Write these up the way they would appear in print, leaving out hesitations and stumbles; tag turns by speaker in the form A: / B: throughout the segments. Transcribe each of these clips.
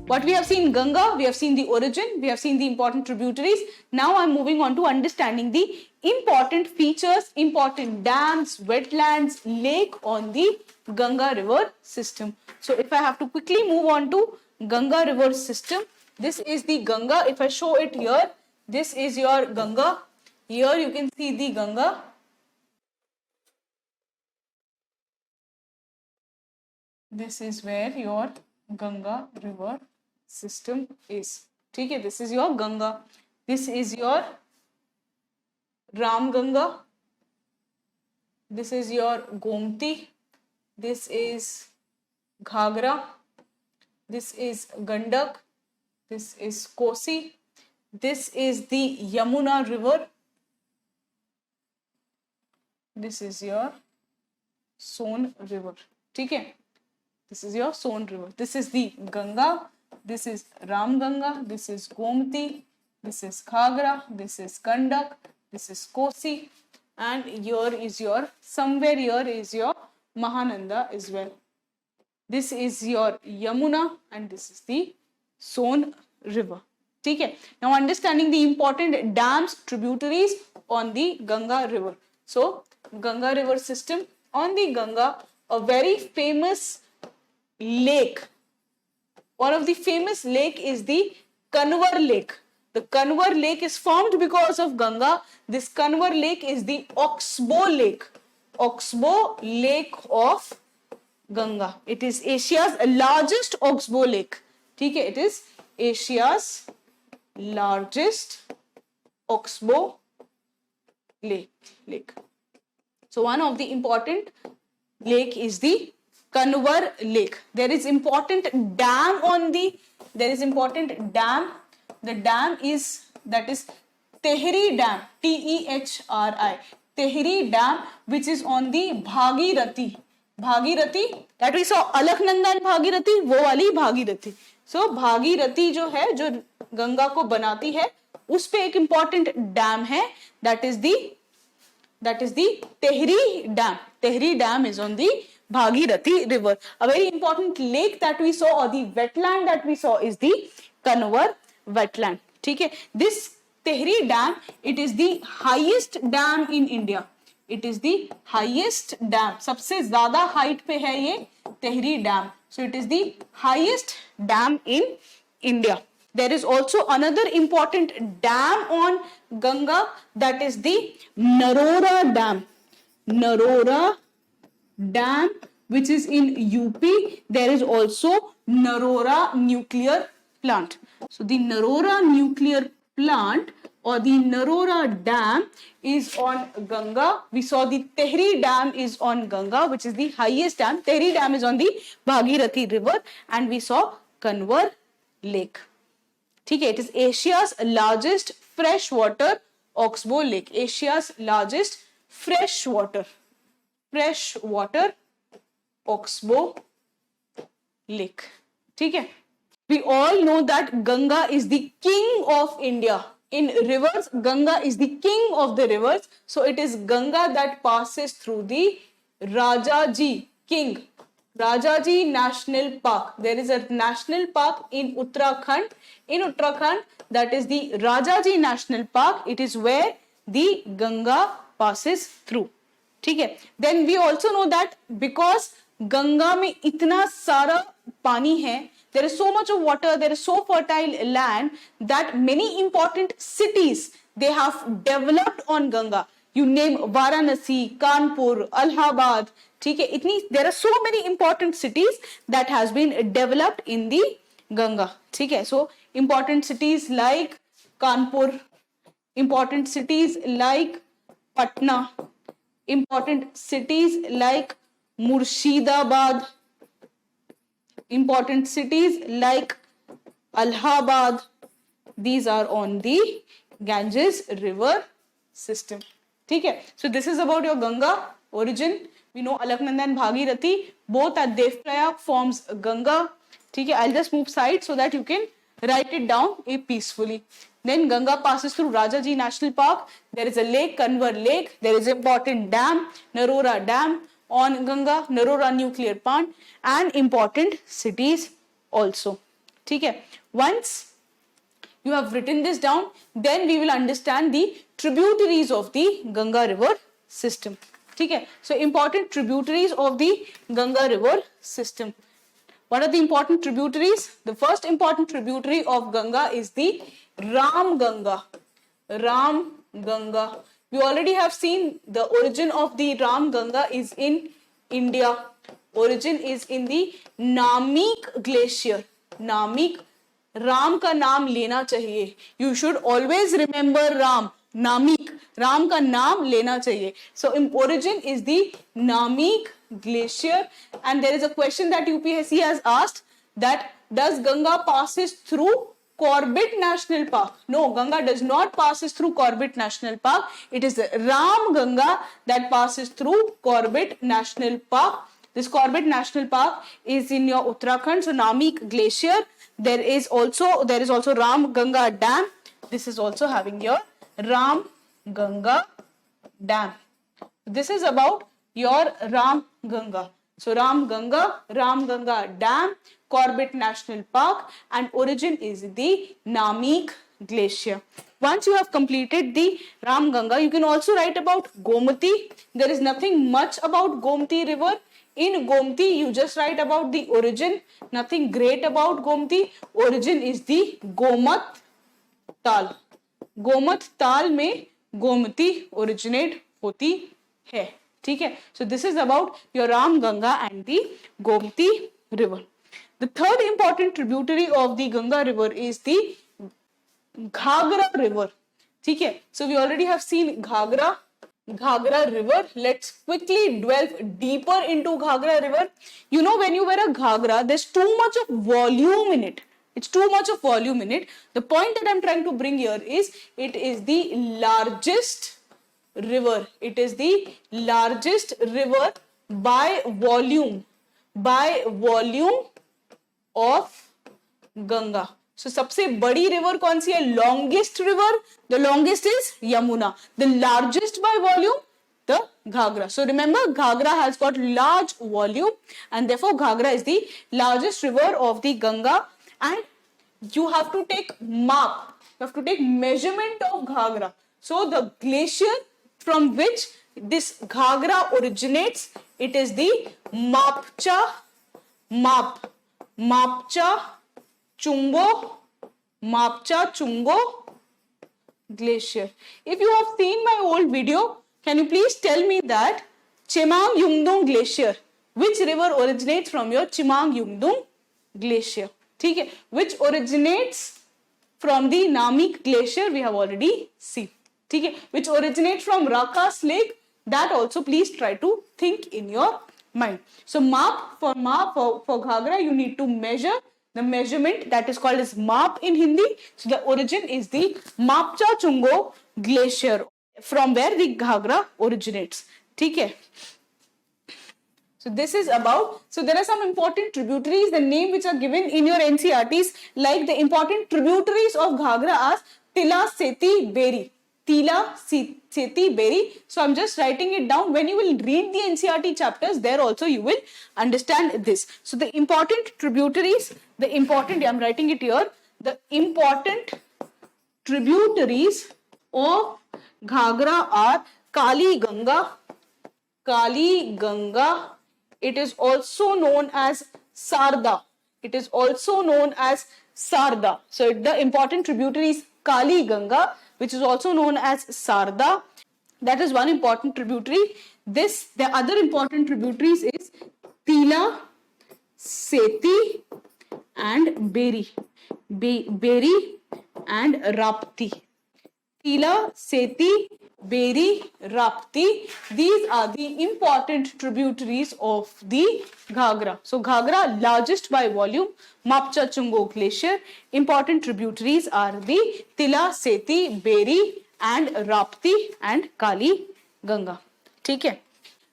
A: What we have seen Ganga, we have seen the origin, we have seen the important tributaries. Now I'm moving on to understanding the important features, important dams, wetlands, lake on the Ganga river system. So if I have to quickly move on to Ganga river system, this is the Ganga. If I show it here, this is your Ganga. Here you can see the Ganga. This is where your Ganga river system is. Okay, this is your Ganga. This is your Ram Ganga. This is your Gomti. This is Ghagra. This is Gandak. This is Kosi. This is the Yamuna river. This is your Son river. Okay. This is your Son river. This is the Ganga. This is Ram Ganga. This is Gomti. This is Ghagra. This is Gandak. This is Kosi. And here is your, somewhere here is your Mahananda as well. This is your Yamuna and this is the Son river. Okay. Now understanding the important dams, tributaries on the Ganga river. So Ganga river system, on the Ganga, a very famous lake. One of the famous lake is the Kanwar lake. The Kanwar lake is formed because of Ganga. This Kanwar lake is the Oxbow lake. Oxbow lake of Ganga. It is Asia's largest Oxbow lake. Okay, it is Asia's largest Oxbow lake. So one of the important lake is the Kanwar lake. There is important dam on the, the dam is, that is Tehri Dam, Tehri, Tehri Dam, which is on the Bhagirathi, that we saw Alaknanda and Bhagirathi, वो वाली Bhagirathi. So Bhagirathi जो है, जो गंगा को बनाती है, उस पे एक important dam है, that is the Tehri Dam. Tehri Dam is on the Bhagirathi river. A very important lake that we saw, or the wetland that we saw, is the Kanwar wetland. Okay? This Tehri Dam, it is the highest dam in India. It is the highest dam. सबसे ज़्यादा height पे है ये Tehri Dam. So it is the highest dam in India. There is also another important dam on Ganga, that is the Narora Dam. Narora Dam, which is in UP. There is also Narora nuclear plant. So the Narora nuclear plant or the Narora Dam is on Ganga. We saw the Tehri Dam is on Ganga, which is the highest dam. Tehri Dam is on the Bhagirathi river, and we saw Kanwar lake. Okay, it is Asia's largest freshwater Oxbow lake. Asia's largest freshwater Oxbow lake. Okay. We all know that Ganga is the king of India. In rivers, Ganga is the king of the rivers. So it is Ganga that passes through the Rajaji National Park. There is a national park in Uttarakhand. In Uttarakhand, that is the Rajaji National Park. It is where the Ganga passes through. ठीक है. Then we also know that because Ganga में इतना सारा पानी है, there is so much of water, there is so fertile land that many important cities, they have developed on Ganga. You name Varanasi, Kanpur, Allahabad, ठीक है, इतनी, there are so many important cities that has been developed in the Ganga. ठीक है. So important cities like Kanpur, important cities like Patna, important cities like Murshidabad, important cities like Allahabad. These are on the Ganges river system. ठीक है. So this is about your Ganga origin. We know Alaknanda and Bhagirathi, both at Devprayag forms Ganga. ठीक है. I'll just move side so that you can write it down peacefully. Then Ganga passes through Rajaji National Park. There is a lake, Kanwar Lake. There is important dam, Narora Dam on Ganga, Narora Nuclear Plant, and important cities also. ठीक है. Once you have written this down, then we will understand the tributaries of the Ganga river system. ठीक है. So important tributaries of the Ganga river system. What are the important tributaries? The first important tributary of Ganga is the Ram Ganga. Ram Ganga. We already have seen the origin of the Ram Ganga is in India. Origin is in the Namik glacier. Namik. Ram का नाम लेना चाहिए. You should always remember Ram. Namik. Ram का नाम लेना चाहिए. So origin is the Namik glacier, and there is a question that UPSC has asked that does Ganga passes through Corbett National Park? No, Ganga does not passes through Corbett National Park. It is the Ram Ganga that passes through Corbett National Park. This Corbett National Park is in your Uttarakhand. So Namik glacier. There is also Ram Ganga Dam. This is also having your Ram Ganga Dam. This is about your Ram Ganga. So Ram Ganga Dam, Corbett National Park, and origin is the Namik glacier. Once you have completed the Ram Ganga, you can also write about Gomati. There is nothing much about Gomati river. In Gomti, you just write about the origin. Nothing great about Gomti. Origin is the Gomat Tal. Gomat Tal में Gomati originate होती है. ठीक है. So this is about your Ram Ganga and the Gomti river. The third important tributary of the Ganga river is the Ghagra river. ठीक है. So we already have seen Ghagra river. Let's quickly delve deeper into Ghagra river. You know, when you wear a Ghagra, there's too much of volume in it. It's too much of volume in it. The point that I'm trying to bring here is it is the largest river. It is the largest river by volume of Ganga. So सबसे बड़ी river कौन सी है? Longest river. The longest is Yamuna. The largest by volume, the Ghagra. So remember, Ghagra has got large volume, and therefore Ghagra is the largest river of the Ganga. And you have to take map. You have to take measurement of Ghagra. So the glacier from which this Ghagra originates, it is the Mapcha Chungo glacier. If you have seen my old video, can you please tell me that Chemang Yungdung glacier, which river originates from your Chemang Yungdung glacier? ठीक है. Which originates from the Namik glacier, we have already seen. ठीक है. Which originates from Rakas lake, that also please try to think in your mind. So for Ghagra, you need to measure. The measurement that is called as Map in Hindi. So the origin is the Mapcha Chungo glacier, from where the Ghagra originates. ठीक है. So this is about, so there are some important tributaries, the name which are given in your NCERTs, like the important tributaries of Ghagra are Tila, Seti, Beri. Tila, Seti, Beri. So I'm just writing it down. When you will read the NCERT chapters, there also you will understand this. So the important tributaries, I'm writing it here, the important tributaries of Ghagra are Kali Ganga. It is also known as Sarda. So the important tributary is Kali Ganga, which is also known as Sarda. That is one important tributary. The other important tributaries is Tila, Seti, and Beri. Beri and Rapti. Tila, Seti, Beri, Rapti. These are the important tributaries of the Ghagra. So Ghagra, largest by volume, Mapcha Chungo glacier. Important tributaries are the Tila, Seti, Beri, and Rapti and Kali Ganga. ठीक है.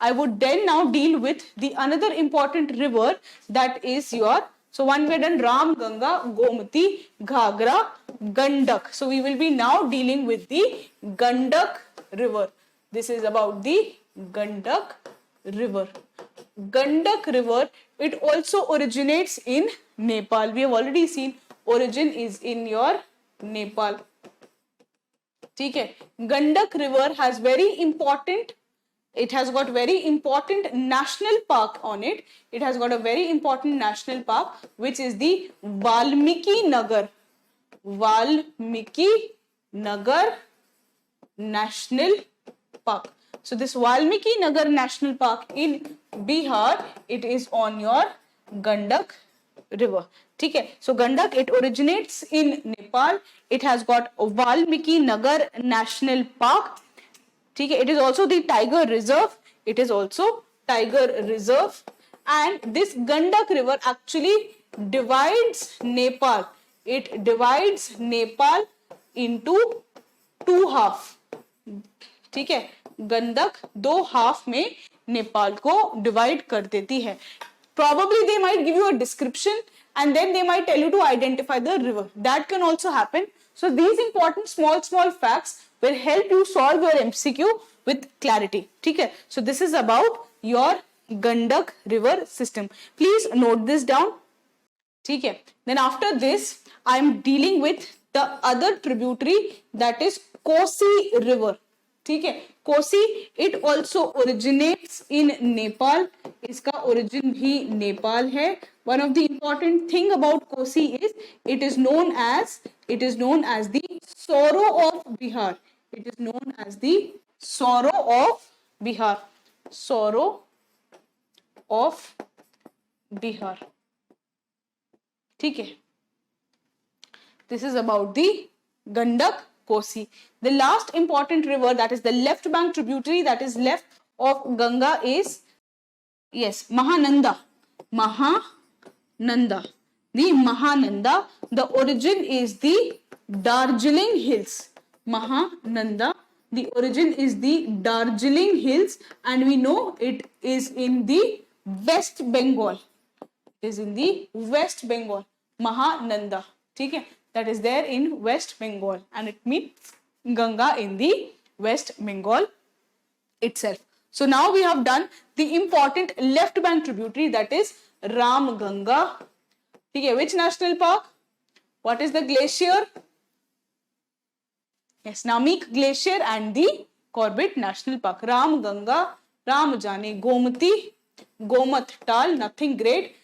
A: I would then now deal with the another important river, that is your, so one we done Ram Ganga, Gomati, Ghagra, Gandak. So we will be now dealing with the Gandak river. This is about the Gandak river. Gandak river, it also originates in Nepal. We have already seen origin is in your Nepal. ठीक है. Gandak river has very important, it has got very important national park on it. It has got a very important national park which is the Valmiki Nagar National Park. So this Valmiki Nagar National Park in Bihar, it is on your Gandak river. ठीक है. So Gandak, it originates in Nepal. It has got Valmiki Nagar National Park. ठीक है. It is also the tiger reserve. It is also tiger reserve. And this Gandak river actually divides Nepal. It divides Nepal into two half. ठीक है. गंडक दो half में नेपाल को divide कर देती है. Probably they might give you a description and then they might tell you to identify the river. That can also happen. So these important small facts will help you solve your MCQ with clarity. ठीक है. So this is about your Gandak river system. Please note this down. ठीक है. Then after this, I am dealing with the other tributary, that is Kosi river. ठीक है. Kosi, it also originates in Nepal. इसका origin भी नेपाल है. One of the important thing about Kosi is it is known as the sorrow of Bihar. It is known as the sorrow of Bihar. Sorrow of Bihar. ठीक है. This is about the Gandak Kosi. The last important river, that is the left bank tributary that is left of Ganga, is Mahananda. The Mahananda, the origin is the Darjeeling Hills. Mahananda, the origin is the Darjeeling Hills, and we know it is in the West Bengal. It is in the West Bengal. Mahananda. ठीक है. That is there in West Bengal, and it meets Ganga in the West Bengal itself. So now we have done the important left bank tributary, that is Ram Ganga. Okay, which national park? What is the glacier? Yes, Namik Glacier and the Corbett National Park. Ram Ganga, Ram Jane, Gomati, Gomat Tal, nothing great.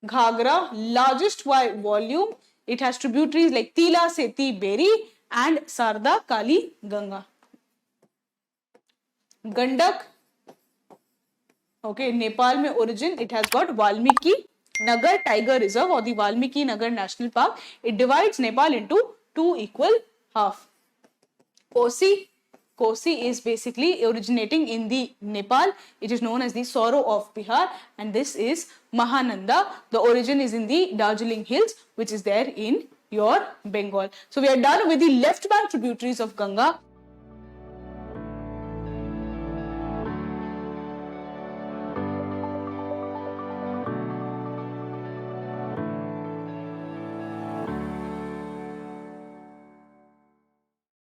A: Ghagra, largest by volume. It has tributaries like Tila, Seti, Beri and Sarda, Kali, Ganga. Gandak, okay, Nepal mein origin, it has got Valmiki Nagar Tiger Reserve or the Valmiki Nagar National Park. It divides Nepal into two equal half. Kosi is basically originating in the Nepal. It is known as the Sorrow of Bihar, and this is Mahananda. The origin is in the Darjeeling Hills, which is there in your Bengal. So we are done with the left bank tributaries of Ganga.